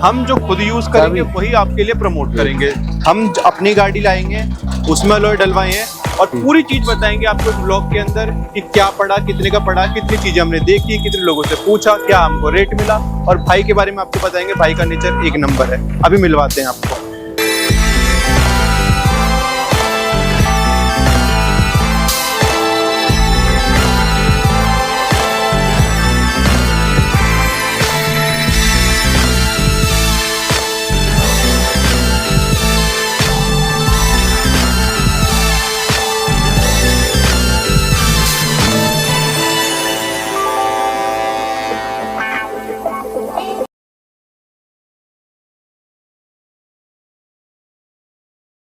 हम जो खुद यूज करेंगे वही आपके लिए प्रमोट करेंगे। हम अपनी गाड़ी लाएंगे, उसमें अलॉय डलवाए हैं और पूरी चीज बताएंगे आपको ब्लॉग के अंदर कि क्या पड़ा, कितने का पड़ा, कितनी चीजें हमने देखी, कितने लोगों से पूछा, क्या हमको रेट मिला, और भाई के बारे में आपको बताएंगे। भाई का नेचर एक नंबर है। अभी मिलवाते हैं आपको।